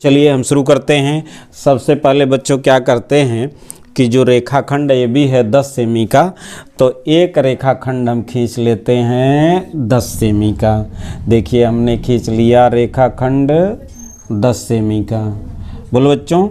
चलिए हम शुरू करते हैं। सबसे पहले बच्चों क्या करते हैं कि जो रेखाखंड ये भी है 10 सेमी का, तो एक रेखाखंड हम खींच लेते हैं 10 सेमी का। देखिए हमने खींच लिया रेखाखंड 10 सेमी का। बोलो बच्चों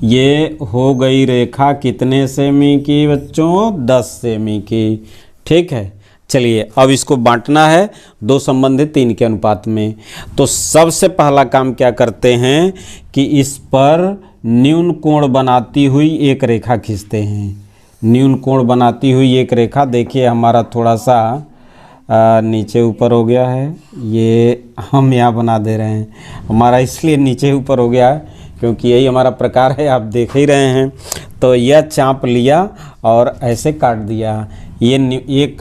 ये हो गई रेखा कितने सेमी की बच्चों? 10 सेमी की। ठीक है, चलिए अब इसको बांटना है दो संबंधित 3 के अनुपात में। तो सबसे पहला काम क्या करते हैं कि इस पर न्यून कोण बनाती हुई एक रेखा खींचते हैं। न्यून कोण बनाती हुई एक रेखा। देखिए हमारा थोड़ा सा नीचे ऊपर हो गया है, ये हम यहाँ बना दे रहे हैं। हमारा इसलिए नीचे ऊपर हो गया है क्योंकि यही हमारा प्रकार है, आप देख ही रहे हैं। तो यह चाप लिया और ऐसे काट दिया, ये एक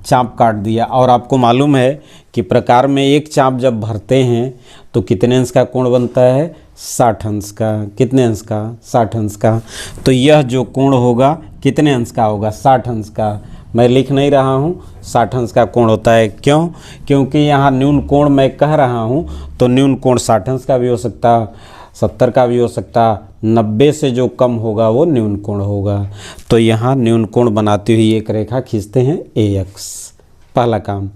चाप काट दिया। और आपको मालूम है कि प्रकार में एक चाप जब भरते हैं तो कितने अंश का कोण बनता है? 60 अंश का। कितने अंश का? 60 अंश का। तो यह जो कोण होगा कितने अंश का होगा? 60 अंश का। मैं लिख नहीं रहा हूँ, 60 अंश का कोण होता है। क्यों? क्योंकि यहाँ न्यून कोण मैं कह रहा हूँ, तो न्यून कोण 60 अंश का भी हो सकता, 70 का भी हो सकता, 90 से जो कम होगा वो न्यून कोण होगा। तो यहाँ न्यून कोण बनाती हुई एक रेखा खींचते हैं AX। पहला काम।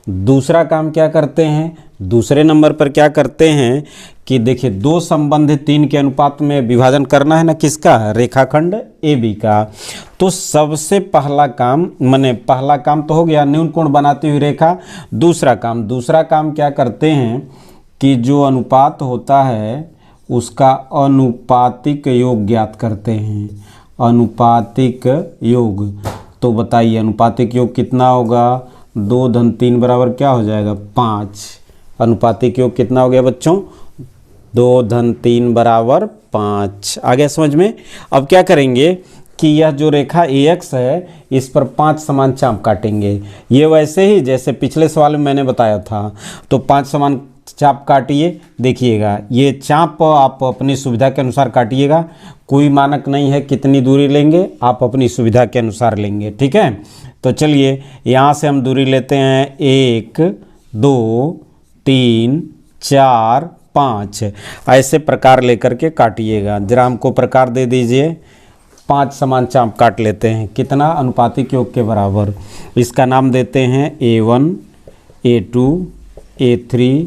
दूसरा काम क्या करते हैं? दूसरे नंबर पर क्या करते हैं कि देखिए दो संबंधित 3 के अनुपात में विभाजन करना है ना, किसका? रेखाखंड AB का। तो सबसे पहला काम पहला काम तो हो गया न्यून कोण बनाती हुई रेखा। दूसरा काम क्या करते हैं कि जो अनुपात होता है उसका अनुपातिक योग ज्ञात करते हैं। अनुपातिक योग। तो बताइए अनुपातिक योग कितना होगा? 2 धन 3 बराबर क्या हो जाएगा? 5। अनुपातिक योग कितना हो गया बच्चों? 2 धन 3 बराबर 5। आ गया समझ में? अब क्या करेंगे कि यह जो रेखा AX है इस पर 5 समान चाप काटेंगे। ये वैसे ही जैसे पिछले सवाल में मैंने बताया था। तो 5 समान चाप काटिए। देखिएगा ये चाप आप अपनी सुविधा के अनुसार काटिएगा, कोई मानक नहीं है कितनी दूरी लेंगे, आप अपनी सुविधा के अनुसार लेंगे। ठीक है, तो चलिए यहाँ से हम दूरी लेते हैं 1 2 3 4 5। ऐसे प्रकार लेकर के काटिएगा। जरा हमको प्रकार दे दीजिए। 5 समान चाप काट लेते हैं। कितना? अनुपातिक योग के बराबर। इसका नाम देते हैं A1 A2 A3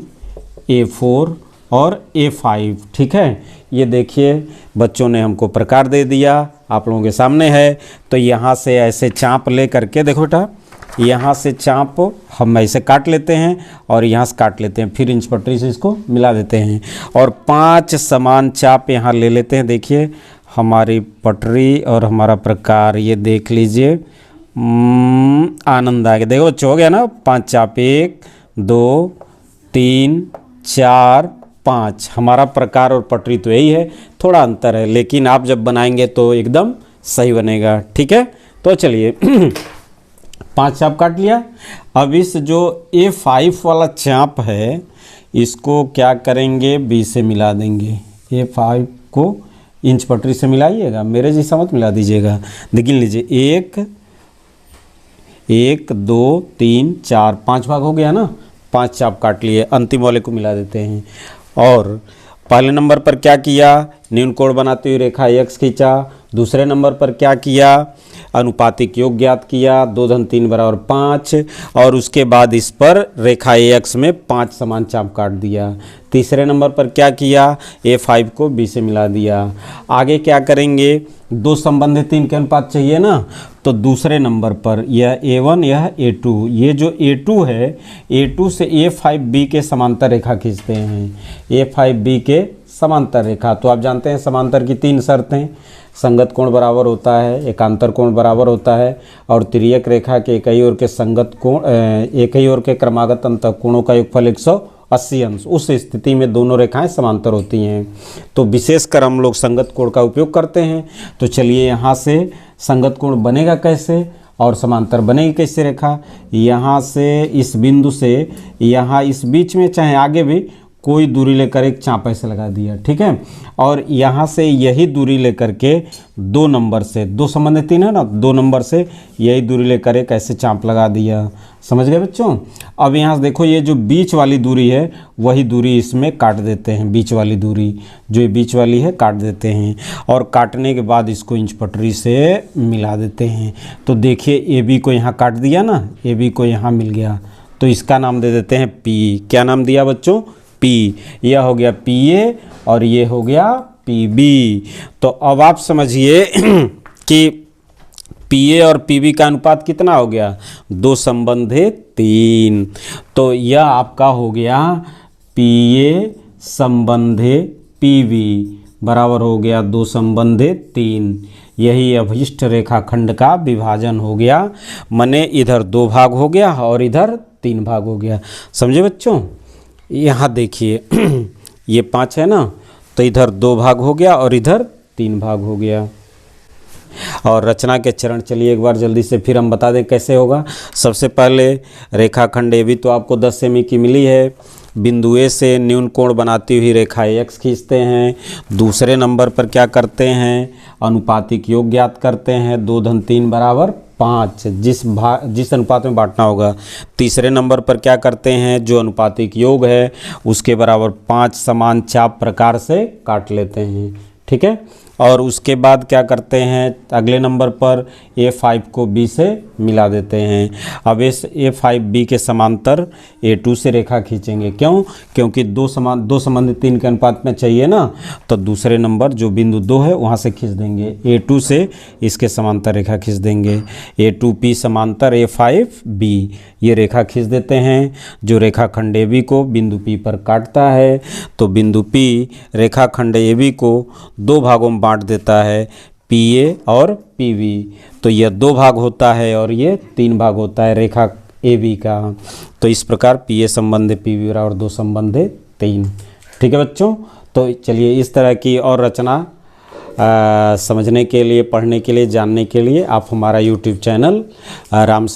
A4 और A5। ठीक है, ये देखिए बच्चों ने हमको प्रकार दे दिया, आप लोगों के सामने है। तो यहाँ से ऐसे चाप ले करके देखो बेटा, यहाँ से चाप हम ऐसे काट लेते हैं और यहाँ से काट लेते हैं, फिर इंच पटरी से इसको मिला देते हैं और 5 समान चाप यहाँ ले लेते हैं। देखिए हमारी पटरी और हमारा प्रकार, ये देख लीजिए। आनंद आ गया। देखो बच्चों हो गया ना 5 चाप, 1 2 3 4 5। हमारा प्रकार और पटरी तो यही है, थोड़ा अंतर है, लेकिन आप जब बनाएंगे तो एकदम सही बनेगा। ठीक है, तो चलिए 5 चाप काट लिया। अब इस जो A5 वाला चाप है इसको क्या करेंगे? B से मिला देंगे। A5 को इंच पटरी से मिलाइएगा, मेरे जैसा मत मिला दीजिएगा। गिन लीजिए 1 2 3 4 5 भाग हो गया ना। 5 चाप काट लिए, अंतिम वाले को मिला देते हैं। और पहले नंबर पर क्या किया? न्यून कोण बनाती हुई रेखा AX खींचा। दूसरे नंबर पर क्या किया? अनुपातिक योग ज्ञात किया। 2 धन 3 बराबर 5। और उसके बाद इस पर रेखा AX में 5 समान चाप काट दिया। तीसरे नंबर पर क्या किया? A5 को B से मिला दिया। आगे क्या करेंगे? दो संबंधित 3 के अनुपात चाहिए ना, तो दूसरे नंबर पर यह A1 यह A2, ये जो A2 है A2 से A5B के समांतर रेखा खींचते हैं। A5B के समांतर रेखा। तो आप जानते हैं समांतर की 3 शर्तें। संगत कोण बराबर होता है, एकांतर कोण बराबर होता है और तिर्यक रेखा के एक ही ओर के संगत कोण एक ही ओर के क्रमागत अंतःकोणों का योगफल 180 अंश। उस स्थिति में दोनों रेखाएं समांतर होती हैं। तो विशेषकर हम लोग संगत कोण का उपयोग करते हैं। तो चलिए यहाँ से संगत कोण बनेगा कैसे और समांतर बनेगी कैसे रेखा? यहाँ से इस बिंदु से यहाँ इस बीच में चाहे आगे भी कोई दूरी लेकर एक चाप ऐसे लगा दिया, ठीक है। और यहाँ से यही दूरी लेकर के 2 नंबर से, 2 संबंधित 3 है ना, 2 नंबर से यही दूरी लेकर एक ऐसे चाप लगा दिया। समझ गए बच्चों। अब यहाँ से देखो ये जो बीच वाली दूरी है वही दूरी इसमें काट देते हैं, बीच वाली दूरी जो ये बीच वाली है काट देते हैं, और काटने के बाद इसको इंच पटरी से मिला देते हैं। तो देखिए ए बी को यहाँ काट दिया ना, ए बी को यहाँ मिल गया, तो इसका नाम दे देते हैं पी। क्या नाम दिया बच्चों? पी। यह हो गया पी ए और ये हो गया पी बी। तो अब आप समझिए कि पी ए और पी बी का अनुपात कितना हो गया? 2 संबंधित 3। तो यह आपका हो गया पी ए संबंधित पी बी बराबर हो गया 2 संबंधित 3। यही अभिष्ट रेखाखंड का विभाजन हो गया, माने इधर 2 भाग हो गया और इधर 3 भाग हो गया। समझे बच्चों। यहाँ देखिए ये 5 है ना, तो इधर 2 भाग हो गया और इधर 3 भाग हो गया। और रचना के चरण चलिए एक बार जल्दी से फिर हम बता दें कैसे होगा। सबसे पहले रेखाखंड ए बी तो आपको 10 सेमी की मिली है। बिंदु ए से न्यून कोण बनाती हुई रेखा एक्स खींचते हैं। दूसरे नंबर पर क्या करते हैं? अनुपातिक योग ज्ञात करते हैं। 2 धन 3 बराबर 5 जिस अनुपात में बांटना होगा। तीसरे नंबर पर क्या करते हैं? जो अनुपातिक योग है उसके बराबर 5 समान चाप प्रकार से काट लेते हैं, ठीक है। और उसके बाद क्या करते हैं? अगले नंबर पर A5 को B से मिला देते हैं। अब इस A5 B के समांतर A2 से रेखा खींचेंगे। क्यों? क्योंकि 2 संबंधित 3 के अनुपात में चाहिए ना, तो दूसरे नंबर जो बिंदु 2 है वहाँ से खींच देंगे। A2 से इसके समांतर रेखा खींच देंगे। A2P समांतर A5B ये रेखा खींच देते हैं, जो रेखाखंड AB को बिंदु P पर काटता है। तो बिंदु P रेखाखंड AB को 2 भागों में बांट देता है, PA और PB। तो यह 2 भाग होता है और ये 3 भाग होता है रेखा AB का। तो इस प्रकार PA संबंधित PB बराबर 2 संबंधित 3। ठीक है बच्चों। तो चलिए इस तरह की और रचना समझने के लिए, पढ़ने के लिए, जानने के लिए आप हमारा YouTube चैनल राम